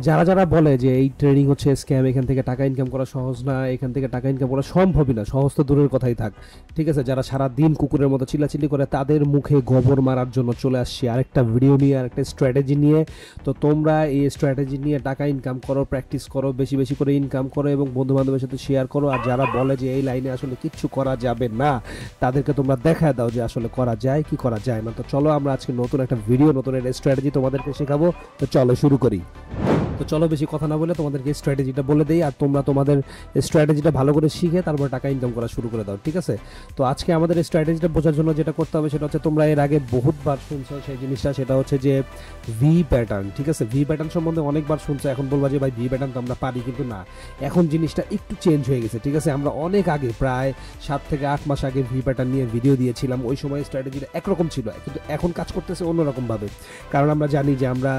যারা যারা বলে যে এই ট্রেডিং হচ্ছে স্ক্যাম, এখান থেকে টাকা ইনকাম করা সহজ না, এখান থেকে টাকা ইনকাম করা সম্ভবই না, সহজ তো দূরের কথাই থাক, ঠিক আছে, যারা সারা দিন কুকুরের মতো চিল্লাচিল্লি করে, তাদের মুখে গোবর মারার জন্য চলে আসছি আরেকটা ভিডিও নিয়ে, আরেকটা স্ট্র্যাটেজি নিয়ে। তো তোমরা এই স্ট্র্যাটেজি নিয়ে টাকা ইনকাম করো, প্র্যাকটিস করো, বেশি বেশি করে ইনকাম করো এবং বন্ধু বান্ধবের সাথে শেয়ার করো। আর যারা বলে যে এই লাইনে আসলে কিচ্ছু করা যাবে না, তাদেরকে তোমরা দেখা দাও যে আসলে করা যায় কি করা যায় না। তো চলো আমরা আজকে নতুন একটা ভিডিও, নতুন একটা স্ট্র্যাটেজি তোমাদেরকে শেখাবো। তো চলো শুরু করি। তো চলো বেশি কথা না বলে তোমাদেরকে স্ট্র্যাটেজিটা বলে দেই, আর তোমরা তোমাদের স্ট্র্যাটেজিটা ভালো করে শিখে তারপর টাকা ইনকাম করা শুরু করে দাও, ঠিক আছে। তো আজকে আমাদের স্ট্র্যাটেজিটা বোঝার জন্য যেটা করতে হবে সেটা হচ্ছে, তোমরা এর আগে বহুতবার শুনছো সেই জিনিসটা, সেটা হচ্ছে যে ভি প্যাটার্ন, ঠিক আছে। ভি প্যাটার্ন সম্বন্ধে অনেকবার শুনছো, এখন বলবা যে ভাই ভি প্যাটার্ন তো আমরা পারি, কিন্তু না, এখন জিনিসটা একটু চেঞ্জ হয়ে গেছে, ঠিক আছে। আমরা অনেক আগে, প্রায় 7 থেকে 8 মাস আগে ভি প্যাটার্ন নিয়ে ভিডিও দিয়েছিলাম। ওই সময় স্ট্র্যাটেজিটা একরকম ছিল, কিন্তু এখন কাজ করতেছে অন্যরকমভাবে। কারণ আমরা জানি যে আমরা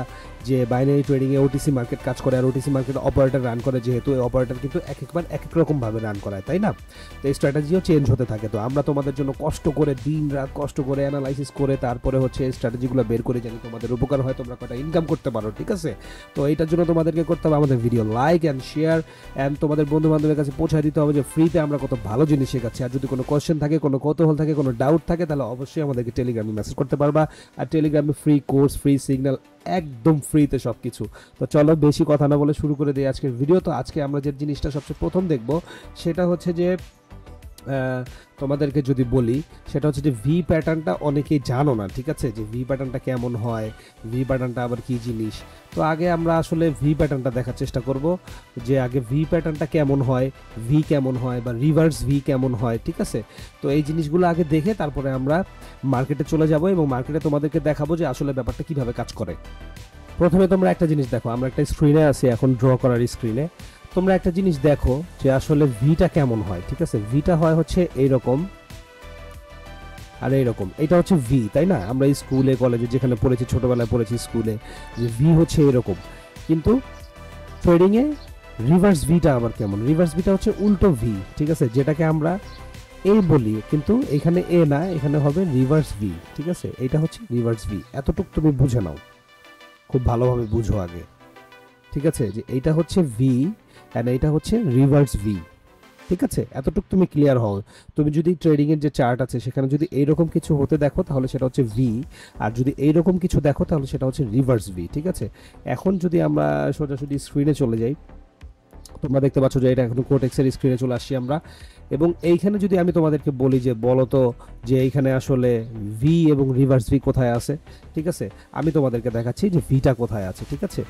যে বাইনারি ট্রেডিংয়ে ওটিসি মার্কেট কাজ করে, আর ওটিসি মার্কেট অপারেটর রান করে, যেহেতু এই অপারেটর কিন্তু একবার এক এক রকমভাবে রান করায়, তাই না। তো এই স্ট্র্যাটেজিও চেঞ্জ হতে থাকে। তো আমরা তোমাদের জন্য কষ্ট করে, দিন রাত কষ্ট করে অ্যানালাইসিস করে তারপরে হচ্ছে এই স্ট্র্যাটেজিগুলো বের করে, জানি তোমাদের উপকার হয়, তোমরা কটা ইনকাম করতে পারো, ঠিক আছে। তো এইটার জন্য তোমাদেরকে করতে হবে আমাদের video like and share, and তোমাদের বন্ধু বান্ধবের কাছে পৌঁছায় দিতে হবে যে ফ্রিতে আমরা কত ভালো জিনিস শেখাচ্ছি। আর যদি কোনো কোয়েশ্চেন থাকে, কোনো কৌতূহল থাকে, কোনো ডাউট থাকে, তাহলে অবশ্যই আমাদেরকে টেলিগ্রামে মেসেজ করতে পারবা। আর টেলিগ্রামে ফ্রি কোর্স, ফ্রি সিগন্যাল, একদম ফ্রিতে সব কিছু। তো চলো বেশি কথা না বলে শুরু করে দিই আজকের ভিডিও। তো আজকে আমরা যে জিনিসটা সবচেয়ে প্রথম দেখব সেটা হচ্ছে যে, তোমাদেরকে যদি বলি, সেটা হচ্ছে যে ভি প্যাটার্নটা অনেকেই জানো না, ঠিক আছে, যে ভি প্যাটার্নটা কেমন হয়, ভি প্যাটার্নটা আবার কি জিনিস। তো আগে আমরা আসলে ভি প্যাটার্নটা দেখার চেষ্টা করব, যে আগে ভি প্যাটার্নটা কেমন হয়, ভি কেমন হয়, বা রিভার্স ভি কেমন হয়, ঠিক আছে। তো এই জিনিসগুলো আগে দেখে তারপরে আমরা মার্কেটে চলে যাব এবং মার্কেটে তোমাদেরকে দেখাবো যে আসলে ব্যাপারটা কিভাবে কাজ করে। প্রথমে তোমরা একটা জিনিস দেখো, আমরা একটা স্ক্রিনে আছি এখন, ড্র করার স্ক্রিনে। তোমরা একটা জিনিস দেখো যে আসলে ভিটা কেমন হয়, ঠিক আছে। ভিটা হয় হচ্ছে এইরকম আর এইরকম, এটা হচ্ছে ভি, তাই না। আমরা স্কুলে কলেজে যেখানে পড়েছি, ছোটবেলায় পড়েছি স্কুলে, যে ভি হচ্ছে এরকম। কিন্তু ট্রেডিংয়ে রিভার্স ভিটা আবার কেমন, রিভার্স ভিটা হচ্ছে উল্টো ভি, ঠিক আছে, যেটাকে আমরা এ বলি, কিন্তু এখানে এ না, এখানে হবে রিভার্স ভি, ঠিক আছে। এটা হচ্ছে রিভার্স ভি, এতটুকু তুমি বুঝে নাও, খুব ভালোভাবে বুঝো আগে, ঠিক আছে, যে এইটা হচ্ছে ভি অ্যান্ড এইটা হচ্ছে রিভার্স ভি, ঠিক আছে। এতটুকু তুমি ক্লিয়ার হও। তুমি যদি ট্রেডিং এর যে চার্ট আছে সেখানে যদি এইরকম কিছু হতে দেখো তাহলে সেটা হচ্ছে ভি, আর যদি এইরকম কিছু দেখো তাহলে সেটা হচ্ছে রিভার্স ভি, ঠিক আছে। এখন যদি আমরা সোজাসুজি স্ক্রিনে চলে যাই, তোমরা দেখতে পাচ্ছ যে এটা এখন কোটেক্সের স্ক্রিনে চলে আসছি আমরা। এবং এইখানে যদি আমি তোমাদেরকে বলি যে বলো তো যে এইখানে আসলে ভি এবং রিভার্স ভি কোথায় আছে, ঠিক আছে, আমি তোমাদেরকে দেখাচ্ছি যে ভিটা কোথায় আছে, ঠিক আছে।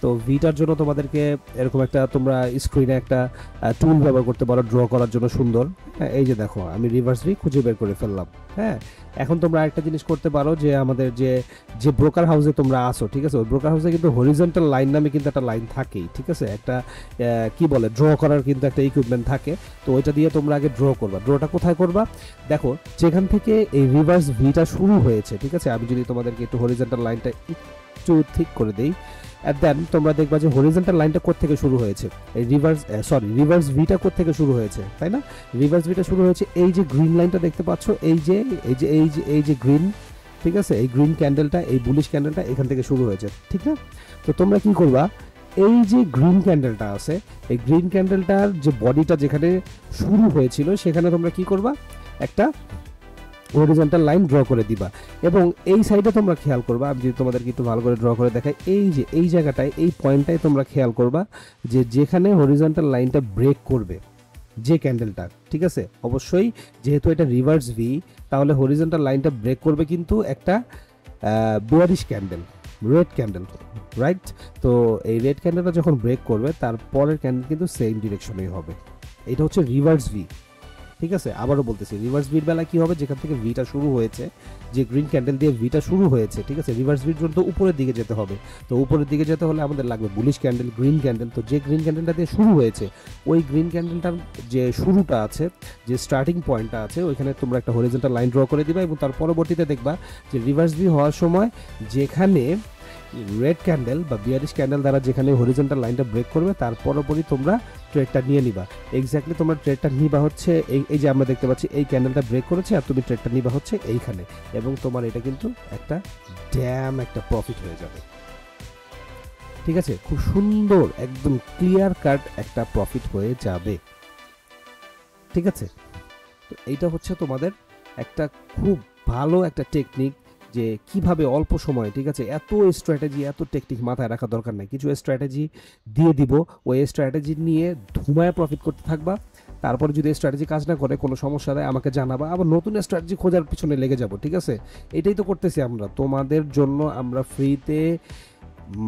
তো ভিটার জন্য তোমাদেরকে এরকম একটা, তোমরা স্ক্রিনে একটা টুল ব্যবহার করতে পারো ড্র করার জন্য সুন্দর। হ্যাঁ, এই যে দেখো আমি রিভার্স ভি খুঁজে বের করে ফেললাম। হ্যাঁ, এখন তোমরা একটা জিনিস করতে পারো, যে আমাদের যে যে ব্রোকার হাউসে তোমরা আসো, ঠিক আছে, ওই ব্রোকার হাউসে কিন্তু হরিজন্টাল লাইন নামে কিন্তু একটা লাইন থাকেই, ঠিক আছে, একটা কি বলে ড্র করার কিন্তু একটা ইকুইপমেন্ট থাকে। তো ওইটা দিয়ে তোমরা আগে ড্র করবা। ড্রটা কোথায় করবা, দেখো যেখান থেকে এই রিভার্স ভিটা শুরু হয়েছে, ঠিক আছে। আমি যদি তোমাদেরকে একটু হরিজন্টাল লাইনটা একটু ঠিক করে দেই, এন্ড দেন তোমরা দেখবা যে হরিজন্টাল লাইনটা কোথা থেকে শুরু হয়েছে, এই রিভার্স ভিটা কোথা থেকে শুরু হয়েছে, তাই না। রিভার্স ভিটা শুরু হয়েছে এই যে গ্রিন লাইনটা দেখতে পাচ্ছ, এই যে গ্রিন, ঠিক আছে, এই গ্রিন ক্যান্ডেলটা, এই বুলিশ ক্যান্ডেলটা এখান থেকে শুরু হয়েছে, ঠিক না। তো তোমরা কি করবা, এই যে গ্রিন ক্যান্ডেলটা আছে, এই গ্রিন ক্যান্ডেলটার যে বডিটা যেখানে শুরু হয়েছিল সেখানে তোমরা কি করবা, একটা হরিজন্টাল লাইন ড্র করে দিবা। এবং এই সাইডে তোমরা খেয়াল করবা, আমি যদি তোমাদেরকে একটু ভালো করে ড্র করে দেখাই, এই যে এই জায়গাটায়, এই পয়েন্টটায় তোমরা খেয়াল করবা যে যেখানে হরিজন্টাল লাইনটা ব্রেক করবে, যে ক্যান্ডেলটা, ঠিক আছে, অবশ্যই যেহেতু এটা রিভার্স ভি, তাহলে হরিজন্টাল লাইনটা ব্রেক করবে কিন্তু একটা bearish candle, red candle, right. তো এই রেড ক্যান্ডেলটা যখন ব্রেক করবে তার পরের ক্যান্ডেল কিন্তু সেম ডিরেকশনেই হবে। এটা হচ্ছে রিভার্স ভি, ঠিক আছে। আবারও বলতেছি, রিভার্স ভির বেলা কি হবে, যেখান থেকে ভিটা শুরু হয়েছে, যে গ্রিন ক্যান্ডেল দিয়ে ভিটা শুরু হয়েছে, ঠিক আছে, রিভার্স ভির জন্য তো উপরের দিকে যেতে হবে। তো উপরের দিকে যেতে হলে আমাদের লাগবে বুলিশ ক্যান্ডেল, গ্রিন ক্যান্ডেল। তো যে গ্রিন ক্যান্ডেলটা দিয়ে শুরু হয়েছে, ওই গ্রিন ক্যান্ডেলটার যে শুরুটা আছে, যে স্টার্টিং পয়েন্টটা আছে, ওইখানে তোমরা একটা হরিজন্টাল লাইন ড্র করে দিবা। এবং তার পরবর্তীতে দেখবা যে রিভার্স ভি হওয়ার সময় যেখানে রেড ক্যান্ডেল বা বিয়ারিশ ক্যান্ডেল দ্বারা যেখানে হরিজন্টাল লাইনটা ব্রেক করবে, তার পরপরই তোমরা ট্রেডটা নিয়ে নিবা। এক্স্যাক্টলি তোমরা ট্রেডটা নিবা হচ্ছে এই যে আমরা দেখতে পাচ্ছি এই ক্যান্ডেলটা ব্রেক করেছে, আর তুমি ট্রেডটা নিবা হচ্ছে এইখানে, এবং তোমার এটা কিন্তু একটা একটা প্রফিট হয়ে যাবে, ঠিক আছে, খুব সুন্দর একদম ক্লিয়ার কাট একটা প্রফিট হয়ে যাবে। ঠিক আছে, তো এইটা হচ্ছে তোমাদের একটা খুব ভালো একটা টেকনিক, যে কিভাবে অল্প সময়, ঠিক আছে, এত স্ট্র্যাটেজি এত টেকনিক মাথায় রাখা দরকার নাই, কিছু স্ট্র্যাটেজি দিয়ে দিব, ওই স্ট্র্যাটেজি নিয়ে ধুমায় প্রফিট করতে থাকবা। তারপরে যদি স্ট্র্যাটেজি কাজ না করে, কোনো সমস্যা দেয় আমাকে জানাবা, আবার নতুন স্ট্র্যাটেজি খোঁজার পিছনে লেগে যাব। ঠিক আছে, এটাই তো করতেছি আমরা তোমাদের জন্য। আমরা ফ্রিতে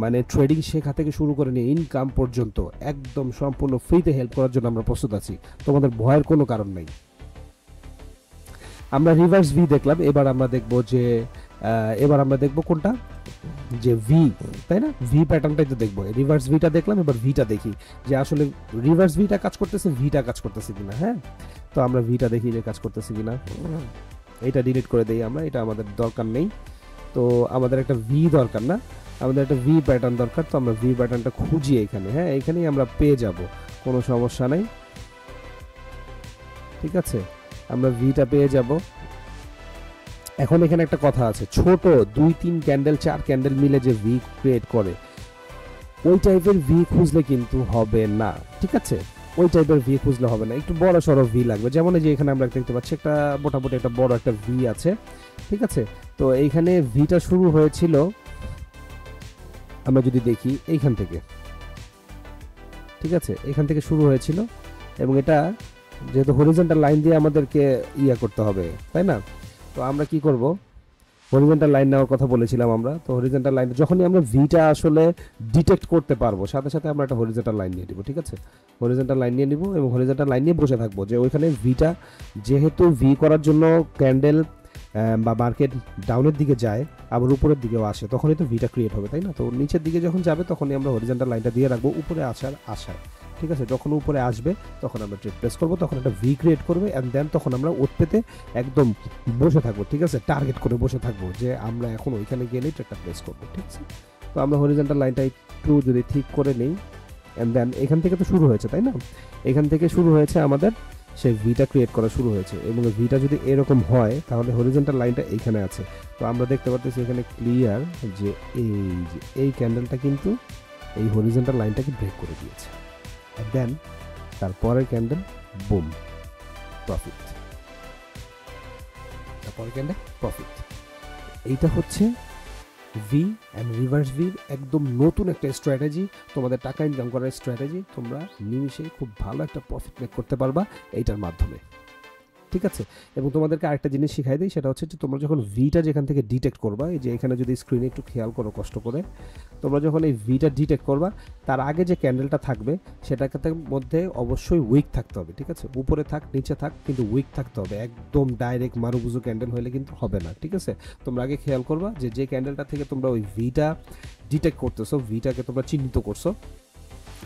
মানে ট্রেডিং শেখা থেকে শুরু করে নিয়ে ইনকাম পর্যন্ত একদম সম্পূর্ণ ফ্রিতে হেল্প করার জন্য আমরা প্রস্তুত আছি, তোমাদের ভয়ের কোনো কারণ নাই। আমরা রিভার্স ভি দেখলাম, এবার আমরা দেখবো কোনটা, যে ভি, তাই না, ভি প্যাটার্নটাই তো দেখবো। রিভার্স ভিটা দেখলাম, এবার ভিটা দেখি যে আসলে রিভার্স ভিটা কাজ করতেছে, ভিটা কাজ করতেছে কিনা। হ্যাঁ, তো আমরা ভিটা দেখি যে কাজ করতেছে কিনা। এটা ডিলিট করে দেই আমরা, এটা আমাদের দরকার নেই। তো আমাদের একটা ভি দরকার না, আমাদের একটা ভি প্যাটার্ন দরকার। তো আমরা ভি প্যাটার্নটা খুঁজি এখানে, হ্যাঁ এখানেই আমরা পেয়ে যাব, কোনো সমস্যা নেই। ঠিক আছে, আমরা ভিটা পেয়ে যাব। এখন এখানে একটা কথা আছে, ছোট 2-3 ক্যান্ডেল 4 ক্যান্ডেল মিলে যে ভি ক্রিয়েট করে, ওই টাইপের ভি খুঁজলে কিন্তু হবে না। ঠিক আছে, ওই টাইপের ভি খুঁজলে হবে না, একটু বড় সড়ো ভি লাগবে। যেমন এই যে এখানে আমরা দেখতে পাচ্ছি একটা মোটামুটি একটা বড় একটা ভি আছে। ঠিক আছে, তো এইখানে ভিটা শুরু হয়েছিল, আমরা যদি দেখি এইখান থেকে, ঠিক আছে, এখান থেকে শুরু হয়েছিল, এবং এটা যেহেতু হরিজন্টাল লাইন দিয়ে আমাদেরকে করতে হবে, তাই না। তো আমরা কি করব, হরিজন্টাল লাইন নেওয়ার কথা বলেছিলাম আমরা। তো হরিজন্টাল লাইন যখনই আমরা ভিটা আসলে ডিটেক্ট করতে পারবো, সাথে সাথে আমরা একটা হরিজন্টাল লাইন নিয়ে নিব। ঠিক আছে, হরিজন্টাল লাইন নিয়ে নিব এবং হরিজন্টাল লাইন নিয়ে বসে থাকবো, যে ওইখানে ভিটা যেহেতু ভি করার জন্য ক্যান্ডেল বা মার্কেট ডাউনের দিকে যায়, আবার উপরের দিকেও আসে, তখনই তো ভিটা ক্রিয়েট হবে, তাই না। তো নিচের দিকে যখন যাবে তখনই আমরা হরিজন্টাল লাইনটা দিয়ে রাখবো উপরে আসার আশায়। ঠিক আছে, যখন উপরে আসবে তখন আমরা ট্রেড প্লেস করবো, তখন একটা ভি ক্রিয়েট করবে, অ্যান্ড দেন তখন আমরা ওট পেতে একদম বসে থাকবো। ঠিক আছে, টার্গেট করে বসে থাকবো যে আমরা এখন ওইখানে গেলেই ট্রেডটা প্লেস করবো। ঠিক আছে, তো আমরা হরিজন্টাল লাইনটা একটু যদি ঠিক করে নিই, অ্যান্ড দেন এখান থেকে তো শুরু হয়েছে, তাই না, এখান থেকে শুরু হয়েছে আমাদের সেই ভিটা ক্রিয়েট করা শুরু হয়েছে, এবং ভিটা যদি এরকম হয় তাহলে হরিজন্টাল লাইনটা এইখানে আছে। তো আমরা দেখতে পাচ্ছি এখানে ক্লিয়ার যে এই ক্যান্ডেলটা কিন্তু এই হরিজন্টাল লাইনটাকে ব্রেক করে দিয়েছে, দেন তারপরের ক্যান্ডেল বুম প্রফিট, তারপরের ক্যান্ডেল প্রফিট। এইটা হচ্ছে ভি অ্যান্ড রিভার্স ভির একদম নতুন একটা স্ট্র্যাটেজি, তোমাদের টাকা ইনকাম করার স্ট্র্যাটেজি। তোমরা নিমিশেই খুব ভালো একটা প্রফিট মেক করতে পারবা এইটার মাধ্যমে। ঠিক আছে, এবং তোমাদেরকে আরেকটা জিনিস শিখাই দিই, সেটা হচ্ছে যে তোমরা যখন ভিটা যেখান থেকে ডিটেক্ট করবা, এই যে এখানে যদি স্ক্রিনে একটু খেয়াল করো কষ্ট করে, তোমরা যখন এই ভিটা ডিটেক্ট করবা, তার আগে যে ক্যান্ডেলটা থাকবে সেটার মধ্যে অবশ্যই উইক থাকতে হবে। ঠিক আছে, উপরে থাক নিচে থাক, কিন্তু উইক থাকতে হবে, একদম ডাইরেক্ট মারুবুজু ক্যান্ডেল হলে কিন্তু হবে না। ঠিক আছে, তোমরা আগে খেয়াল করবা যে ক্যান্ডেলটা থেকে তোমরা ওই ভিটা ডিটেক্ট করতেছো, ভিটাকে তোমরা চিহ্নিত করছো,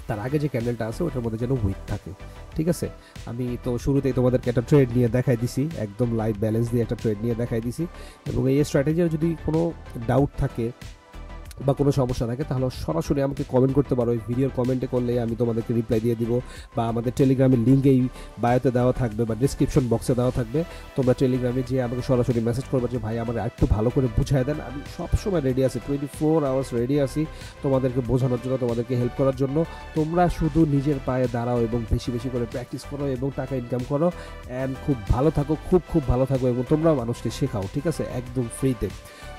তার আগে যে ক্যান্ডেলটা আছে ওটার মধ্যে যেন উইক থাকে। ঠিক আছে, আমি তো শুরুতেই তোমাদেরকে একটা ট্রেড নিয়ে দেখাই দিছি, একদম লাইভ ব্যালেন্স দিয়ে একটা ট্রেড নিয়ে দেখাই দিছি। এবং এই স্ট্র্যাটেজির যদি কোনো ডাউট থাকে বা কোনো সমস্যা থাকে, তাহলে সরাসরি আমাকে কমেন্ট করতে পারো, এই ভিডিওর কমেন্টে করলে আমি তোমাদেরকে রিপ্লাই দিয়ে দিব, বা আমাদের টেলিগ্রামের লিঙ্ক এই বায়োতে দেওয়া থাকবে বা ডিসক্রিপশন বক্সে দেওয়া থাকবে। তোমরা টেলিগ্রামে যে আমাকে সরাসরি মেসেজ করবে যে ভাই আমার একটু ভালো করে বুঝাই দেন, আমি সবসময় রেডি আছি, 24 আওয়ার্স রেডি আছি তোমাদেরকে বোঝানোর জন্য, তোমাদেরকে হেল্প করার জন্য। তোমরা শুধু নিজের পায়ে দাঁড়াও এবং বেশি বেশি করে প্র্যাকটিস করো এবং টাকা ইনকাম করো, অ্যান্ড খুব ভালো থাকো, খুব ভালো থাকো, এবং তোমরাও মানুষকে শেখাও। ঠিক আছে, একদম ফ্রিতে।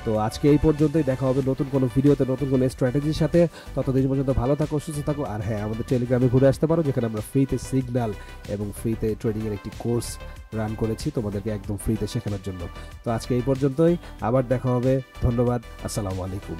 তো আজকে এই পর্যন্তই, দেখা হবে নতুন কোনো ভিডিওতে নতুন কোনো স্ট্র্যাটেজির সাথে। ততদিন পর্যন্ত ভালো থাকো, সুস্থ থাকো, আর হ্যাঁ আমাদের টেলিগ্রামে ঘুরে আসতে পারো, যেখানে আমরা ফ্রিতে সিগন্যাল এবং ফ্রিতে ট্রেডিংয়ের একটি কোর্স রান করেছি তোমাদেরকে একদম ফ্রিতে শেখানোর জন্য। তো আজকে এই পর্যন্তই, আবার দেখা হবে, ধন্যবাদ, আসসালামু আলাইকুম।